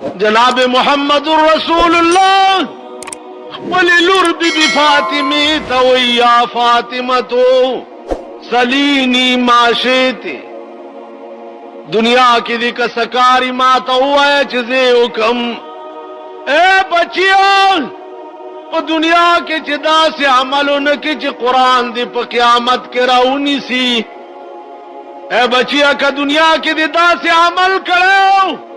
जनाब मोहम्मद रसूलुल्लाह खपल लुर बीबी फातिमी तवैया फातिमा तो सलीनी माशेते दुनिया की दिक सकारी माता हुआ है चीजें हुक्म ए बचिया और दुनिया के चिदा से अमल उनके च कुरान दी क़यामत के राउनी सी ए बचिया का दुनिया की दिदा से अमल करो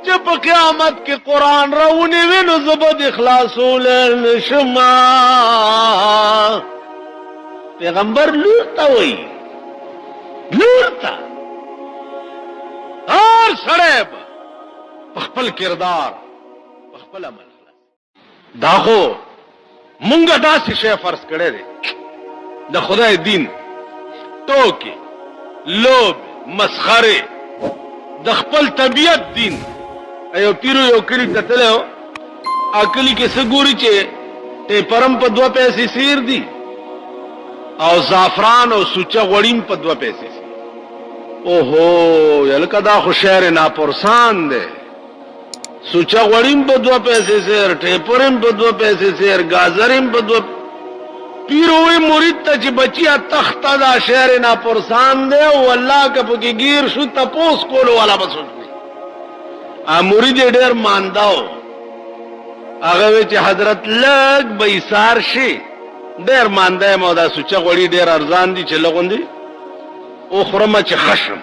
जब क़यामत के कुरान राउनी विन ज़बद इखलासुल नशमा पैगंबर लूटता हुई लूटता हर सड़ेब पखपल किरदार पखपल अमल दाखो मुंगा दासी शे फर्ज करे रे द खुदाए दीन टोके लोभ मस्खरे द खपल तबीयत दीन अयो पीरो यो कली कतले हो अकली के सगुरी चे ते परम पदवा पैसे सीर दी और जाफरान और सुचा वड़ीम पदवा पैसे सी ओहो यलकदा खुशहर नापुरसान दे सुचा वड़ीम पदवा पैसे से टेपरिम पदवा पैसे से गाजरिम पदवा पीरोई मुरीद तच बचिया तख्ता दा शहर नापुरसान दे वो अल्लाह का पुकी गिर शु तपोस कोलो वाला बसुट आ मुरीद डेर मानदाओ आगे चे हजरत लग बैसार शे डेर मानदा है मौदा सुचा वड़ी डेर अरजान दी चलो दी ओखरमा चे खशम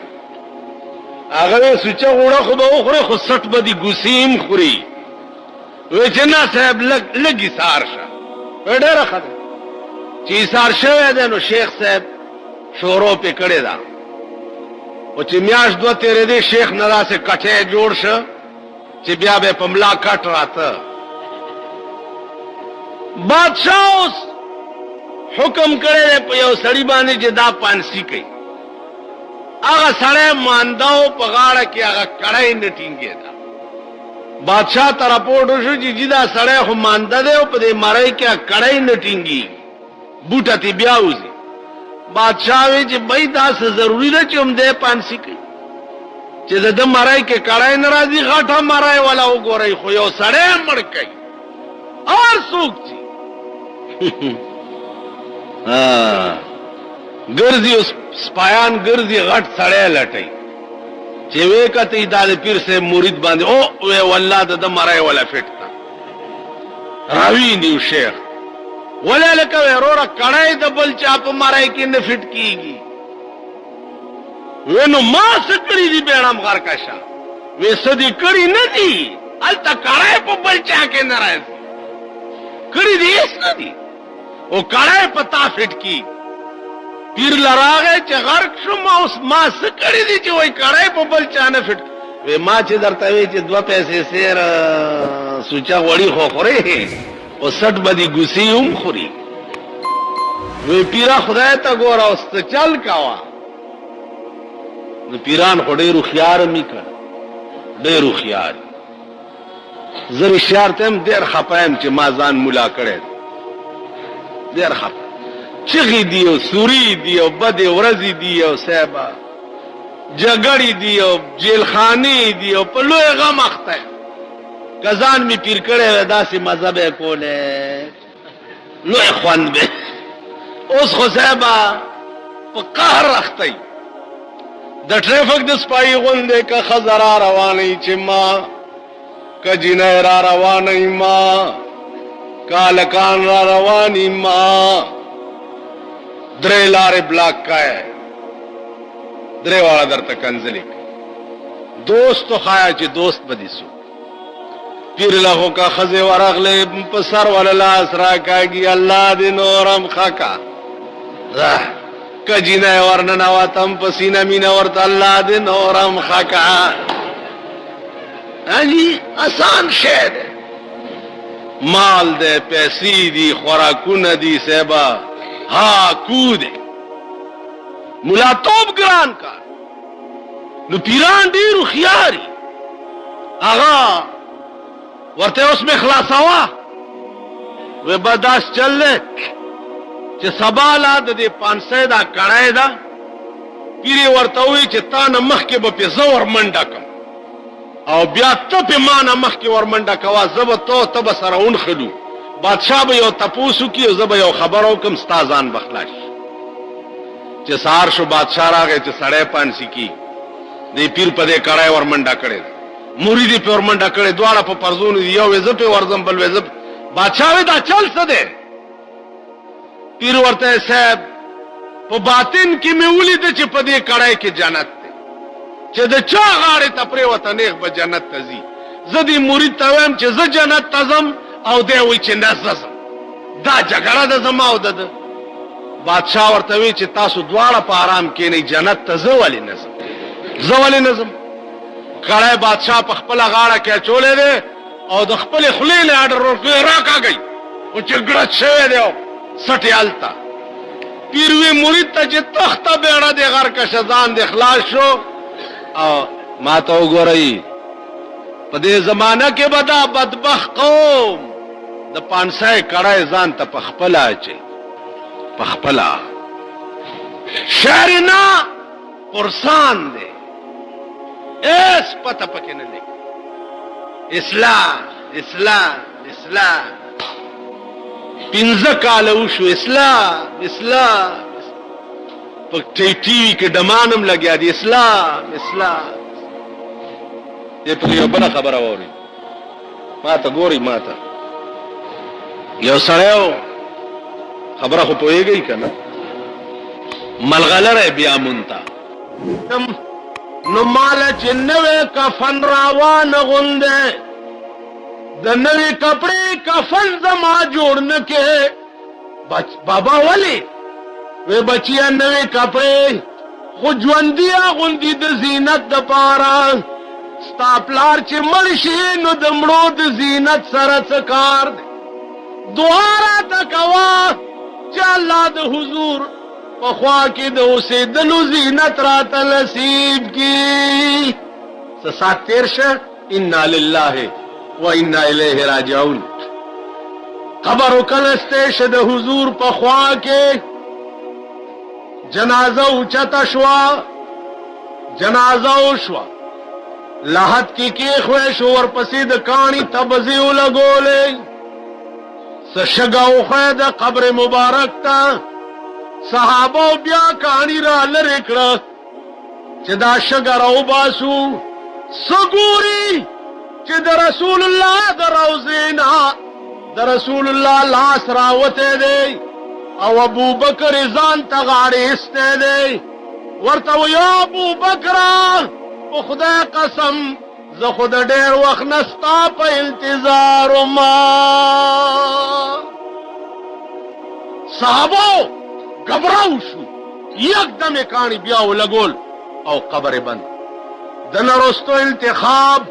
आगे सुचा उड़ा खुद ओखरे खुद सट बदी गुसीम खुरी वे जना साहब लगी सारशा वे डेरा खद ची सारशा वे देनो शेख साहब शोरों पे कड़े दा वो चिम्याश दो तेरे दे शेख नरा से कचे जोड़ श चिबिया बे पमला कट रहा था बादशाह उस हुक्म करे पे सड़ी बानी जदा पानसी कई आगा सड़े मानदाओ पगाड़ के आगा कड़ाई न टींगे था बादशाह तारा पोटो जी जिदा सड़े हो मानदा दे पदे मारे क्या कड़ाई न टींगी बूटा थी ब्याउजी बादशाह वे जी भाई दास जरूरी न चुम दे पानसी कई चेदे दम मारे के कड़ाई नाराजी गाठा मारे वाला वो गोरई खोयो सड़े मर गई और सूख जी हाँ गर्जी उस स्पायान गर्जी घट सड़े लटई चेवे का ती दादे पीर से मुरीद बांधे ओ वे वल्ला दम मराए वाला फिटता रावी न्यू शेख वले लका वे रोरा कड़ाई दबल चाप मराए की न फिट कीगी वे नो मां सकड़ी दी बेड़ाम घर का शा वे सदी कड़ी न दी अलता कड़ाई पर बल चा के न रहे कड़ी दी इस न दी वो कड़ाई पता फिट की पीर लड़ा गए चगर शुमा उस मां से कड़ी दी ची वही कड़ाई पर बल चाने फिट वे मां चे दरता वे चे दो पैसे से सुचा वड़ी खोखरे वो सट बदी गुसी खुरी वे पीरा खुदाए ता गोरा उस चल कावा पीरान को डेरू खियार मी कर डेरू खियार जरी शार तेम देर खपायम चे माजान मुला करे देर खप चिगी दियो सूरी दियो बदे वरजी दियो सहबा जगड़ी दियो जेलखानी दियो पलो गम अख्ता है कजान में पीर करे दासी मजहब कोले लो ख्वान बे उस खुसैबा कहर रखता द ट्रैफिक द स्पाई गुंदे का खजरा रवानी चिम्मा का जिनेरा रवानी माँ कालकान रवानी माँ द्रे लारे ब्लॉक का है द्रे वाला दर तक अंजलि दोस्त तो खाया चे दोस्त बदीसु पीर लहो का खजे वरगले पसर वाला लासरा कागी अल्लाह दिन औरम खाका कजीना वर्णना वातम पसीना मीना वर्त अल्लाह दिन औरम खाका अली आसान शेर माल दे पैसी दी खुराकुन दी सेबा हाँ कूदे मुला तोब ग्रान का नु पीरान डी रुखियारी आगा वर्ते उसमें खलासावा वे बर्दाश्त चल ले चे सबाला दे पानसेदा कड़ायदा पीरे वर्तवी चे तान मख के बपे जोर मंडा कम او بیا ته په معنا مخ کې ورمنډه کوا زب تو تب سره اون خلو بادشاہ به یو تپوسو کی زب یو خبرو کوم استادان بخلاش چې سار شو بادشاہ راغی چې سړی پانسی کی دی پیر په دې کړای ورمنډه کړي مرید په ورمنډه کړي دواړه په پرزون یو وزب په ورزم بل وزب بادشاہ دا چل څه ده پیر ورته صاحب په باطن کې مې ولید چې په دې کړای کې جنت ده چې د چا غاړه ته پرې وته نیغ به جنت ته ځي زدي مرید ته وایم چې زه جنت ته ځم او دی وی چې نزم دا جګړه د زما او د بادشاہ ورته وی چې تاسو دواړه په آرام کې نه جنت ته ځولې نظم کړه بادشاہ په خپل غاړه کې چولې ده او د خپل خلیل اډر ورکړي راکاږي او چې ګړه شوی دی سټیالتا پیروي مرید ته چې تخته بیړه د غر کا شزان د اخلاص شو او ما ته وګورئ په دې زمانہ کې بدا بدبخت قوم د 500 کړه ځان ته په خپل اچي په خپل شهرنا پرسان دے اس پتہ پکې نه لګي اسلام پنځه کال وشو اسلام په ټي وي کې دمانم لګیا دي اسلام دې په یو بل خبره ووري ما ته ګوري ما ته یو سړیو خبره خو پوهیږي کنه ملغلره بیا مونتا نو مال چې نوې کفن راوان غونده د نوې کپڑے کفن زما جوړ نه کې بابا ولی وی بچیا نوې کپڑے خو ژوندیا غوندي د زینت د پاره ستا پلار چې مړ شي نو د مړو د زینت سره څه کار دی دعا راته کوه چې الله د حضور په خوا کې د اوسېدلو زینت راته نصیب کی سات تیر شه انا لله و انا الیه راجعون قبر وکلسته شه د حضور په خوا کې جنازه اوچته شوا لحد کی خوې شو ورپسې د کانی تبزی ولګولې سشګاو خو د قبر مبارک ته صحابه بیا کانی را لری کړه چې دا شګراو باسو سګوري چې د رسول الله د روزینا د رسول الله لاس راوته دی او ابو بکر ځان ته غاړه استه دی ورته یا ابو بکر په خدای قسم زه خود ډېر وخت نستا په انتظار ما صحابه گھبراو شو یکدم کانی بیا ولګول او قبر بند د نرستو انتخاب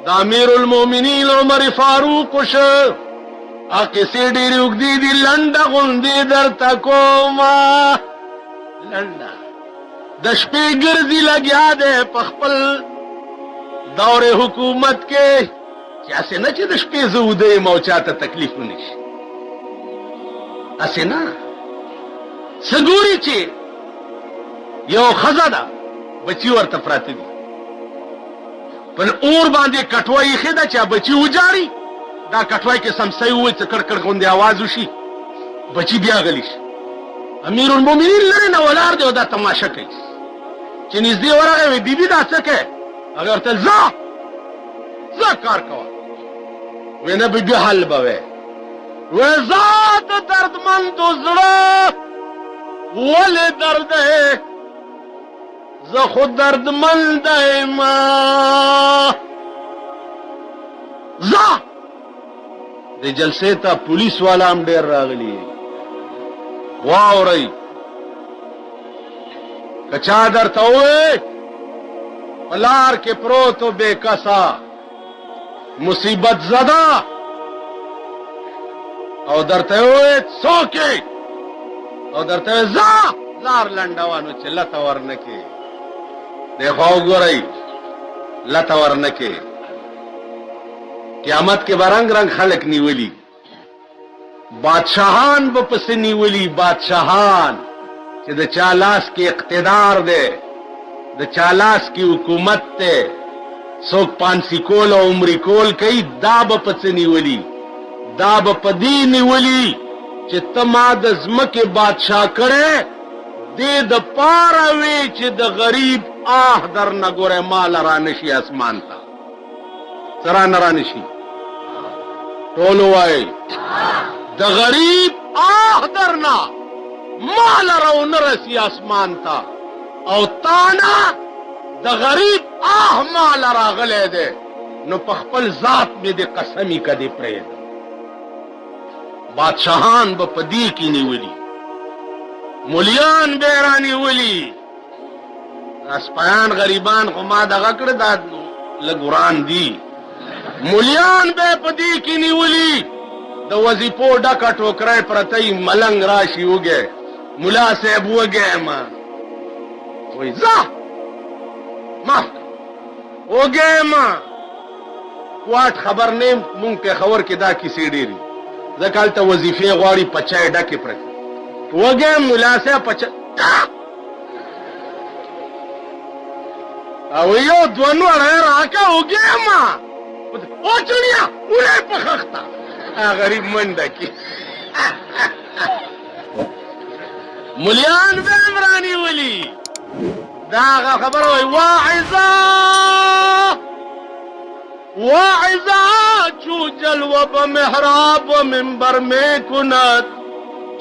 د امیر المؤمنین عمر فاروق شو اکه سیډی رګدی دی لنډه غوندې درته کومه لنډه د شپې ګرځي لګیا ده په خپل دور حکومت کې چې اسه نه چې د شپې زوده موچاته تکلیف ونشي اسه نه سګوري چې یو خزاده بچی ورته پراته دي پر اور باندې کټوي خدا چې بچی وجاري دا کټوي کې سمسي وي چې کړکړ غوندي आवाज وشي بچی بیا غلیش امیر المؤمنین لري نه ولار دی دا تماشا کوي چې نږدې ورغه بیبي دا څه کوي اگر ته ز کار کوه ونه بیبي حل بوي وزاد دردمند زړه ول درد ہے ز خود دردمند ما ز د جلسه ته پولیس والا هم ډیر راغلي واوري کچا درته وې پلار کې پروتو بے کسا مصیبت زدا او درته وې څوکې او درته لار لنډوانو چې لته ورنکې دیکھو ګورئ لته ورنکې قیامت کې برنګ رنگ خلق نیولی بادشاہان به پس نیولی بادشاہان چې د چالاس کې اقتدار ده د چالاس کې حکومت ده सोक पांसी कोल और उमरी कोल कई दाब पचनी वली दाब पदी निवली चित्तमा दजम के बादशाह करे दे द पारावे च द गरीब आह दर न गोरे माल रानशी आसमान था सरा नरानशी टोलो आए द गरीब आह दर ना माल रो नरसी आसमान था और ताना द गरीब आह माल रागले दे न पखपल जात में दे कसमी कदे प्रेद बादशाहान बपदी की निवली मुलियान बेरानी वली अस्पयान गरीबान को मा दगा कर दाद लगुरान दी मुलियान बेपदी की निवली द वजीफो डका टोकरे प्रतई मलंग राशि उगे मुला सेब उगे मां कोई जा मां उगे मां वाट खबर ने मुंग के खबर के दा की सीडीरी जकाल त वजीफे गवाड़ी पचाए डके प्रति वगे मुला से पचा यो दोनों राका उगे मां ओ चुनिया उरे पखखता गरीब मंडा की मुलियान बेमरानी वली दागा खबर हुई वाइजा वाइजा चू जलवा बमेहराब मिंबर में कुनत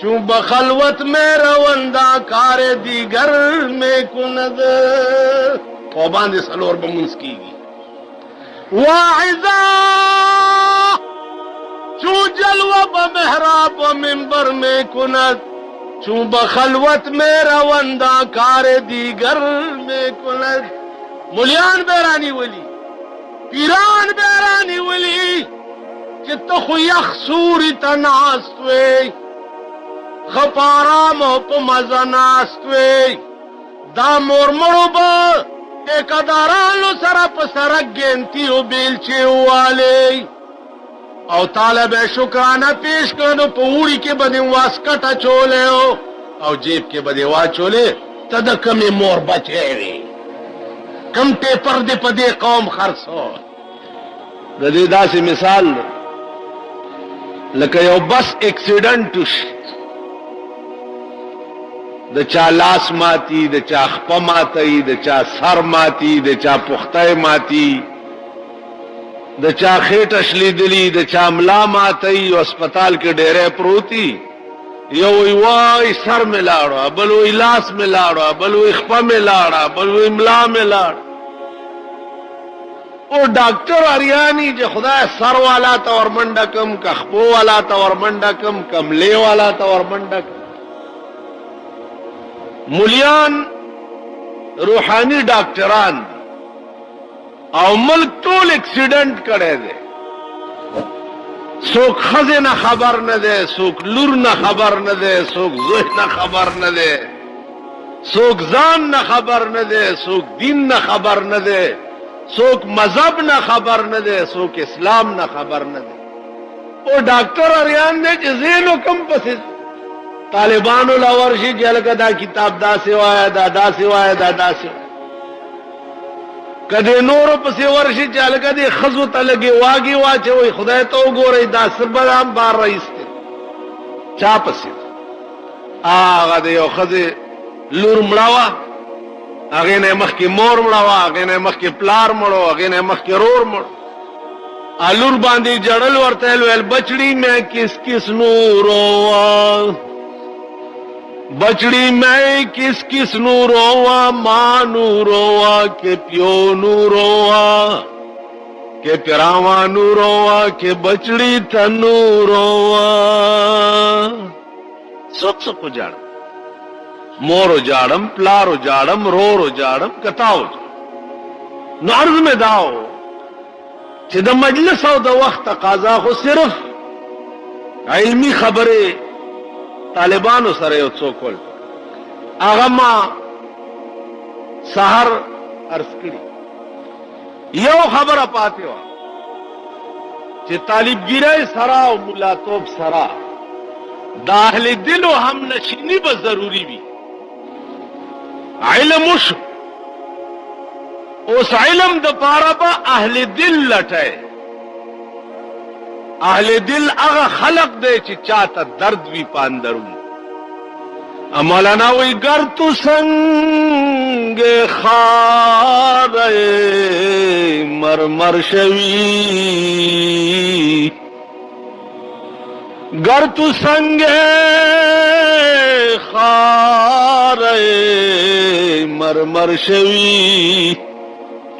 चू बखलवत में रवंदा कारे दीगर में कुनद कौबान सलोर बमुंस की वाइजा चू जलवा बमेहराब मिंबर में कुनत चू बखलवत में रवंदा कारे दीगर में कुनद मुलियान बेरानी वली पीरान बेरानी वली चित्त खुयख सूरी तनास्तवे खपारा मोप मजनास्तवे दा मोरमड़ो बा एकदारालो सरा पसरक गेंती हो बेलचे वाले और तालब शुक्राना पेश करो पूरी के बदे वास्कटा चोले हो और जेब के बदे वा चोले तदक में मोर बचे वे कम ते पर्दे पदे कौम खर्च हो गदेदा से मिसाल लकयो बस एक्सीडेंट द चा लास माती द चा खपा माती द चा सर माती द चा पुख्ता माती द चा खेट अशली दिली द चा मला माती अस्पताल के डेरे प्रोती यो वाई सर में लाड़ा बलो लास में लाड़ा बलो खपा में लाड़ा बलो इमला में लाड़ा वो डॉक्टर अरियानी जो खुदा सर वाला था और मंडकम कखबो वाला था और मंडकम कमले वाला था और मंडकम मुलियान रूहानी डॉक्टरान और मुल्क टोल एक्सीडेंट करे दे सोख खजे न खबर न दे सोख लुर न खबर न दे सोख जोह न खबर न दे सोख जान न खबर न दे सोख दीन न खबर न दे सोख मजहब न खबर न दे सोख इस्लाम न खबर न दे वो डॉक्टर अरियान ने जेनो कम पसंद तालिबान वर्षी जल कदा किताब दा सेवाया दादा सेवाया दादा से कदे नोर पसे वर्षी चल कदे खजू तलगे वागी वाचे वही खुदा तो गो रही दास बदाम बार रईस थे चाप से आगा दे खजे लूर मड़ावा आगे ने मख के मोर मड़ावा आगे ने मख के प्लार मड़ो आगे ने मख के रोर मड़ो आलूर बांधी जड़ल वर्तेल वेल बचड़ी में किस किस नूरोवा बचड़ी में किस किस नूरोवा मां नूरोवा के प्यो नूरोवा के पिरावा नूरोवा के बचड़ी तनूरोवा सुख सुख उजाड़म मोर उजाड़म प्लार उजाड़म रोर उजाड़म कताओ नार्ज में दाओ चिद मजलिस और द वक्त तकाजा हो सिर्फ इल्मी खबरे तालिबान सरे उत्सोकोल आगमा सहर अर्सकड़ी यो खबर पाते हो कि तालिब गिरे सरा और मुलातोब सरा दाखिल दिलो हम नशीनी बस जरूरी भी इल्मुश उस इल्म द पारा बा अहले दिल लटे। अहले दिल अगा खलक दे ची चाहता दर्द भी पांदरू। मौलाना वही गर तू संगे खारे मरमर शवी, गर तू संगे खारे मरमर शवी,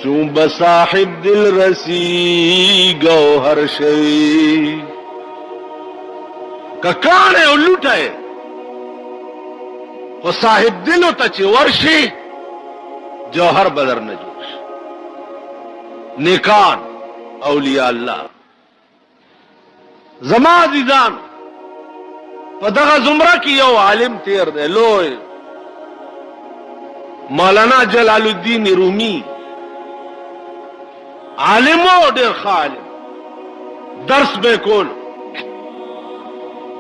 चूं बसाहिब दिल रसी गौहर शवी। ककान है उल्लूट है वो साहिब दिलो तच वर्षी जौहर बदर न जोश। निकान औलिया अल्लाह जमा अजीजान पदगा जुमरा की यो आलिम तेर दे लोए मौलाना जलालुद्दीन रूमी आलिमो डेर खालिम दर्स बेकोल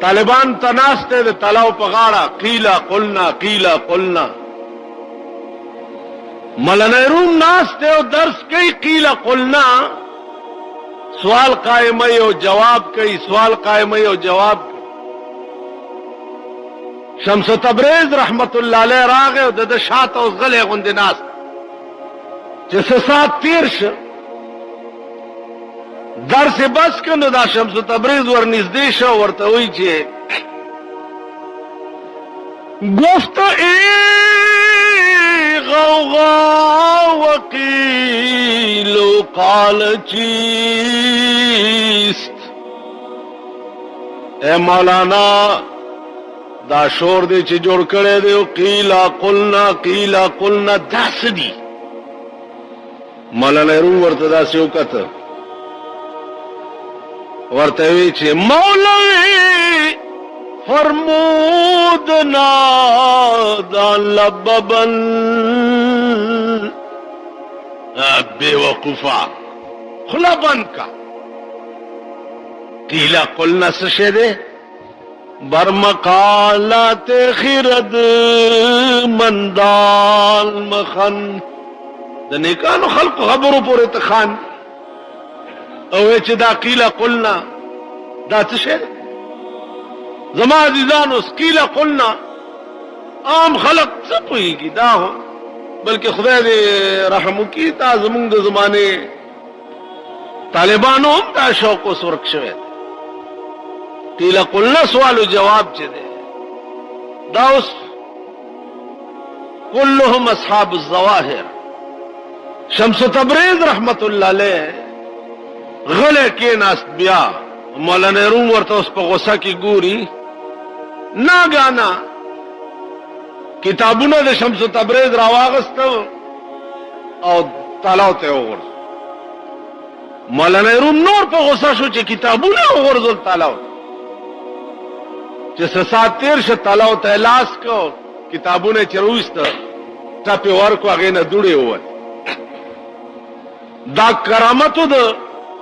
तालिबान तनास्ते दे तलाव पगाड़ा कीला कुलना मौलाना रूम नास्ते और दर्स कई कीला कुलना सवाल कायम और जवाब कई सवाल कायम और जवाब शम्स तबरेज रहमतुल्लाह अलैह रागे और ददशात और गले गुंदिनास जैसे साथ तीर्श दर से बस के नो दा शम्स तबरेज वर निर्देश वर्त हुई छे गुफ्त गौगा वकील काल चीस्त। ए मौलाना दा शोर दे ची जोड़ करे दे कीला कुलना दस दी मौलाना रू वर्त दा से उकत वर्तवी छे मौलवी फरमूद नादान लबबन बेवकूफा खुला बंद का कीला कुलना से दे बरमकालात खिरद मंदाल मखन दनिकानो खल्क खबरों पर तखान अवे चे दा कीला कुलना दा तशे जमा अजीजान उस कीला कुलना आम खलक सब हुई की दा हो बल्कि खुदा दे रहम की ता जमुंग जमाने तालिबानों दा शौक सुरक्षे कीला कुलना सवाल जवाब चे दे दाउस कुल्लुहुम अस्हाब ज़वाहिर। शम्स तबरेज रहमतुल्लाह अलैह गले के नास्त बिया मौलाना रूम वर्ता उस पर गुस्सा की गोरी ना गाना किताबुना दे शम्स तबरेज रावागस्त और तालावते ओवर मौलाना रूम नूर पर गुस्सा सोचे किताबुना ओवर जोल तालाव जैसे सात तीर से तालाव तैलास को किताबों ने चरुस्त टापे और को आगे न दुड़े हुए दा करामत द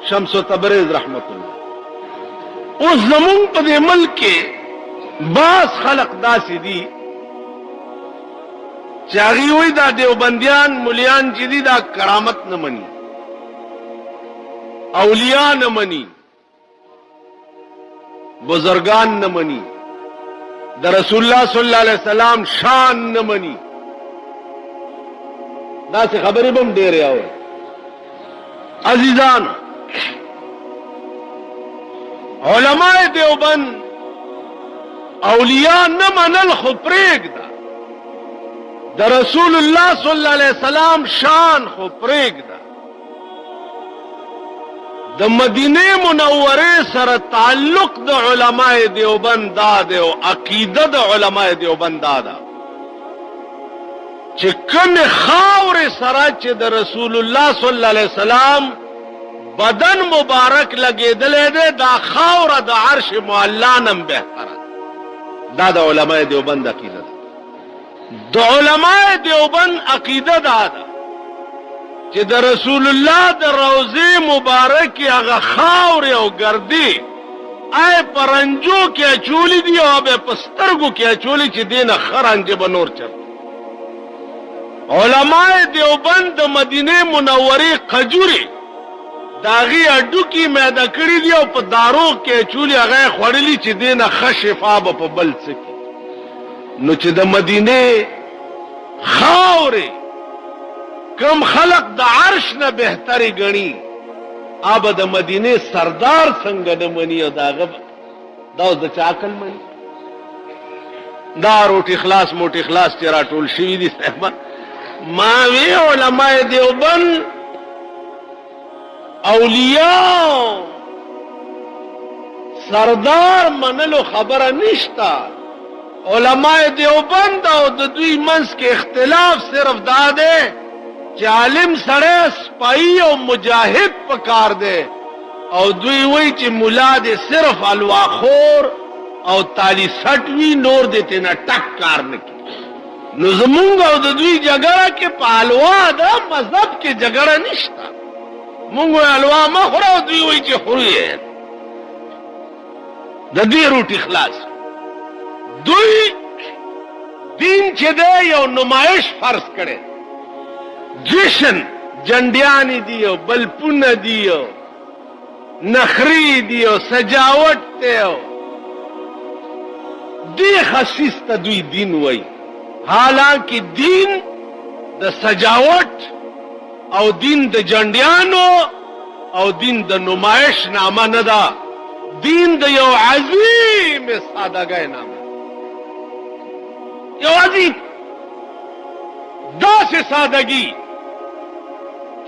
शम्स तबरेज रहमतुल्लाह उस जमुन पदे मल के बास खलक दासी दी चागी हुई दा देवबंदियान मुलियान जिदी दा करामत न मनी औलिया न मनी बुजुर्गान न मनी द रसूलुल्लाह सल्लल्लाहु अलैहि वसल्लम शान न मनी दा से खबरी बम दे रहे हो अजीजान उलमाए देवबंद औलिया न मनल खुप्रेग दा द रसूलुल्लाह सल्लल्लाहु अलैहि वसल्लम शान खुप्रेग दा द मदीने मुनव्वरे सर ताल्लुक द उलमाए देवबंद दा देव अकीदत द उलमाए देवबंद दादा चिकन खावरे सरा चे द रसूलुल्लाह सल्लल्लाहु अलैहि वसल्लम बदन मुबारक लगे दले दे दा खावरा द अर्श मुअल्लानम बेहतर दादा उलमाए देवबंद अकीदत द उलमाए देवबंद अकीदत दादा चे द रसूलुल्लाह द रोजे मुबारक की अगा खावरे और गर्दी आए परंजो के चोली दी और बे पस्तरगो के चोली चे देना खरांजे बनोर चल علماء دیوبند مدینه منوره خجوره داغي اډو کی میدا کړی دی او په دارو کې چولي هغه خړلی چې دینه خشفا په بل څکی نو چې د مدینه خاورې کم خلق د عرش نه بهتري غني اب د مدینه سردار څنګه د منی او داغه دا د چاکل منی دا روټ اخلاص موټ اخلاص تیرا ټول شوی دي صاحب ما وی علماء دیوبند اولیاء سردار منلو خبره نشتا علماء دیوبند او د دوی منس کې اختلاف صرف دا ده چې عالم سره سپای او مجاهد پکار ده او دوی وای چې مولا دې صرف الواخور او تالی سټوی نور دې نه ټک کار نکي نو زمونږ او د دوی جګړه کې پالوا ده مذهب کې جګړه نشتا مونږ الوا ما خورا دوی وای چې خوري د دې روټ اخلاص دوی دین چې ده یو نمائش فرض کړي جشن جنډیانی دیو بلپونه دیو نخری دیو سجاوٹ دیو دی خصیص تا دوی دین وای حالانکہ دین د سجاوٹ او دین د جنډیانو او دین د نمائش نامه نه ده دین د یو عظیم سادهګۍ نامه یو عظیم داسې سادگی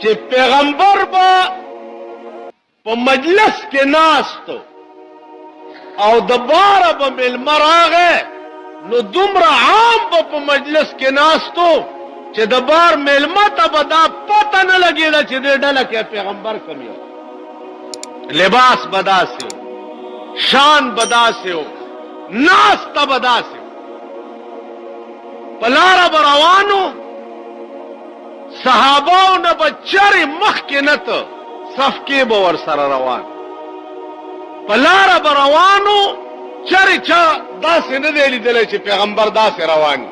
چې پیغمبر با په مجلس کې ناستو او د باره به ملمه راغی نو دومره عام به په مجلس کې ناستو چې د بار ملمه ته به دا پته نه لګېده چې دې ډله کې پیغمبر کوم یو لباس به داسې و شان به داسې و ناسته به داسې و په لاره به روانو صحاباو نه بچری مخ کې نته صف کې به ور سره روان په لاره به روانو چرې چا داسې نه دی لیدلی چې پیغمبر داسې روان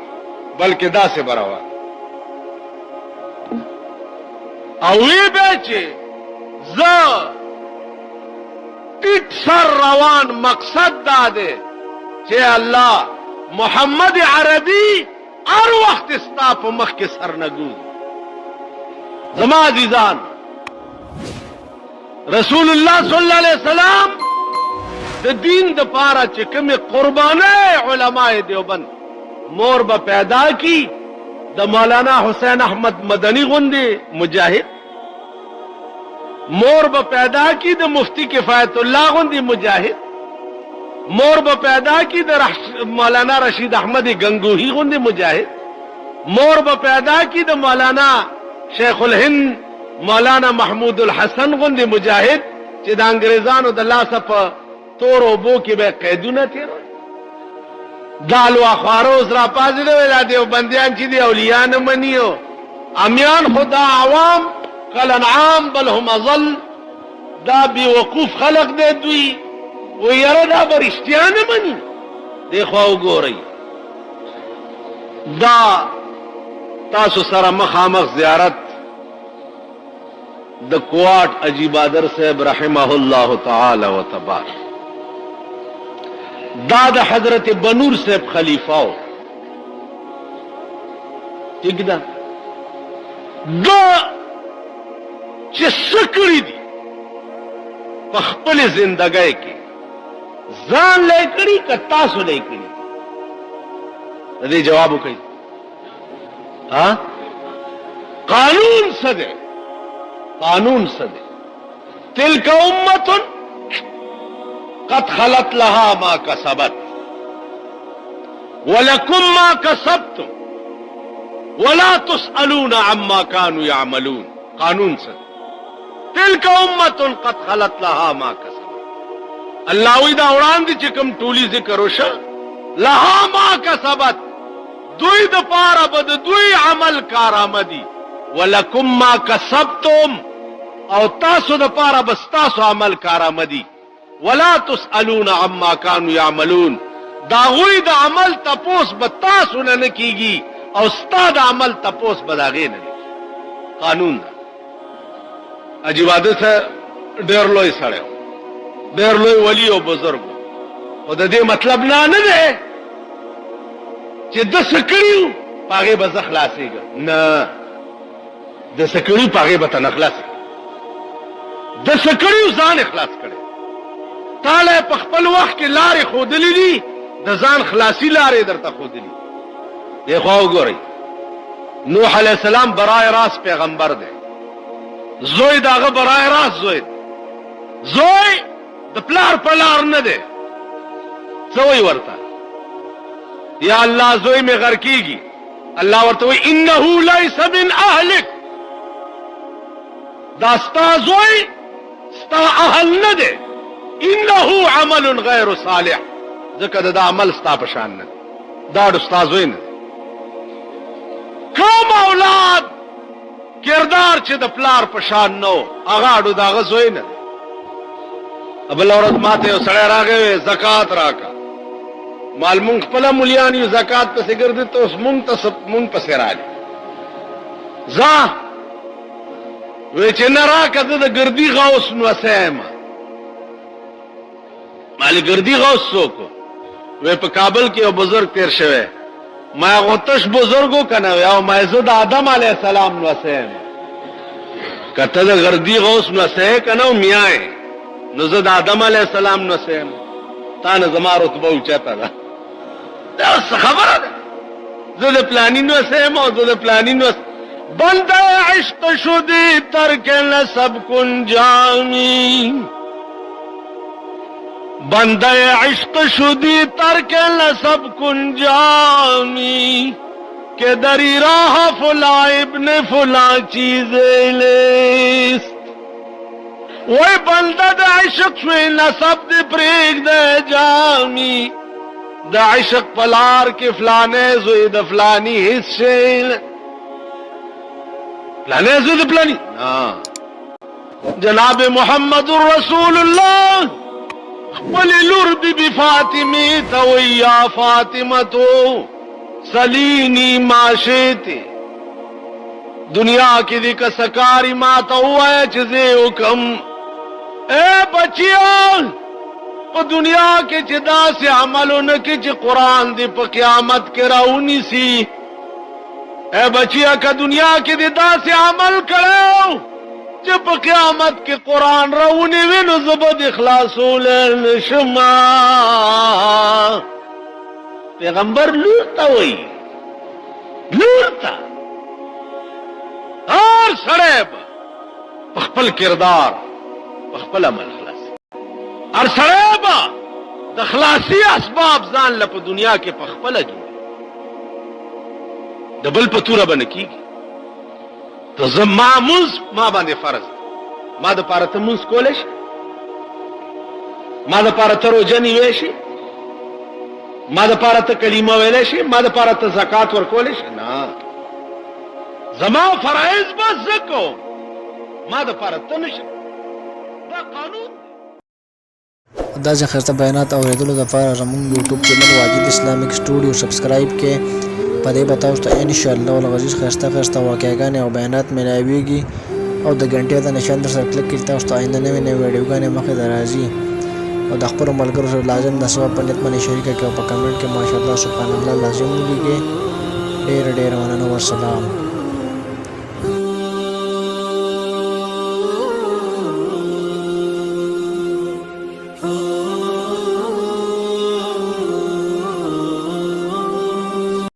بلکې داسې به روان او وی به چې زه ټیټ سر روان مقصد دا دی چې الله محمد عربي هر وخت ستا په مخ کې سر نه ګوري زما عزیزان رسول الله صلی الله علیه وسلم د دین د پاره چې کومه قربانه علماء دیوبند مور به پیدا کی د مولانا حسین احمد مدنی غوندي مجاهد مور به پیدا کی د مفتی کفایت الله غوندي مجاهد مور به پیدا کی د مولانا رشید احمد گنگوہی غوندي مجاهد مور به پیدا کی د مولانا شیخ الهند مولانا محمود الحسن غوندي مجاهد چې د انګريزانو د لاسه په تور او بو کې به قیدونه تیرو دالو اخواروز را پازې ویلا دی بنديان چې دی اولیاء نه منیو امیان خدا عوام کل انعام بل هم اضل دا بی وقوف خلق دی دوی و یره دا برشتیا نه منی دی خو وګورئ دا تاسو سره مخامخ زیارت د کوات عجیب ادر صاحب رحمه الله تعالی و تبارک دا د حضرت بنور صاحب خلیفہ ٹھیک ده دا چې سکړی دي په خپل ژوندۍ کې ځان لیکړي که تاسو لیکړي دې جواب وکړئ ها قانون څه دی قانون څه دی تلک امه قد خلت لها ما کسبت ولکم ما کسبتم ولا تسألون عما كانوا يعملون قانون څه تلک امه قد خلت لها ما کسبت الله وی دا وړاندې چې کوم ټولي ذکر وشه لها ما کسبت دوی د پاره بد دوی عمل کارآمدی ولکم ما کسبتم او تاسو د پاره بس تاسو عمل کارآمدی ولا تسألون عما كانوا يعملون دا غوی د عمل تپوس به تاسو نه کیږي او استاد عمل تپوس بداغې نه قانون ده. عجیب عادت ہے ډېر لوی سړی ډېر لوی ولی او بزرګ خو د دې مطلب نه دی چې د سکړیو پاغه به خلاصيږي نه د سکړیو پاغه به نه خلاصي د سکړیو ځان خلاص کړي تعالی په خپل وخت کې لارې خودلې دي د ځان خلاصي لارې درته خودلې دی. خو وګورئ نوح علیہ السلام برای راست پیغمبر دی زوی داغه برای راست زوی د پلار پلار نه دی زوی ورته یا الله زوی می غر کیږي الله ورته وی انه ليس من اهلك دا ستا زوی ستا اهل نه دی انه عمل غیر صالح ځکه دا عمل ستا په شان نه دا د ستا زوی نه کوم اولاد کردار چې د پلار په شان نو هغه اډو داغه زوی نه ابل اورت ماته یو سړی راغی زکات راکا مال مونږ خپل مليان یو زکات پسې ګرځي ته اوس مونږ پسې راځي ځا وې چې نه راکا د ګردی غوس نو سم مال ګردی غوس څوک وې په کابل کې یو بزرګ تیر شوی ما غوتش بزرګو کنه او ما زه د آدم علی السلام نو سم کته د ګردی غوس نو سه کنه میای نو زه د آدم علی السلام نو سم تا نه زما رتبه اوچته ده دا خبره ده زه د پلاني نو سم او زه د پلاني نو بنده عشق شدی ترک نسب کن جامی بنده عشق شدی ترک نسب کن جامی کہ دری راہ فلا ابن فلا چیز لیست وی بنده دا عشق شوی نسب دی پریگ دے جامی دا عشق پلار کی فلانے زوی دا فلانی حصے فلانے زوی دا فلانی جناب محمد رسول اللہ ولی لور بی بی فاطمی توی یا فاطمتو سلینی معاشیتی دنیا کی دی کسکاری ماتا ہوا ہے چیزے حکم اے بچیان پا دنیا کے چدا سے عملو نکی چی قرآن دی پا قیامت کے راؤنی سی اے بچیا کا دنیا کی دی دا سے عمل کرو چی پا قیامت کے قرآن راؤنی وینو زبد اخلاصو لین شما پیغمبر لورتا ہوئی لورتا ہر سڑے با خپل کردار خپل عمل خلاص ہر سڑے با د خلاصی اسباب ځان له په دنیا کې په خپل جوړ د بل په توره باندې کیږي ته زما مز ما باندې فرض ما د پاره ته مز کولې شي ما د پاره ته روزه نیوې شي ما د پاره ته کلمه ویلې شي ما د پاره ته زکات ورکولې شي نه زما فرائض بس زکو ما د پاره ته نشي دا قانون دا چې خرڅه بیانات اوریدلو لپاره زموږ YouTube channel Wajid Islamic studio subscribe کړئ په دې بتاو ته ان شاء الله ولغزیز خرڅه واقعګانې او بیانات ملایويږي او د غنټې د نشان در سره کلیک کړئ تاسو ته آینده نوې ویډیوګانې مخې ته راځي او د خپل ملګرو سره لازم د ثواب په نیت باندې شریک کړئ او په کمنټ کې ماشاءالله سبحان الله لازم ولیکئ ډېر مننه والسلام Oh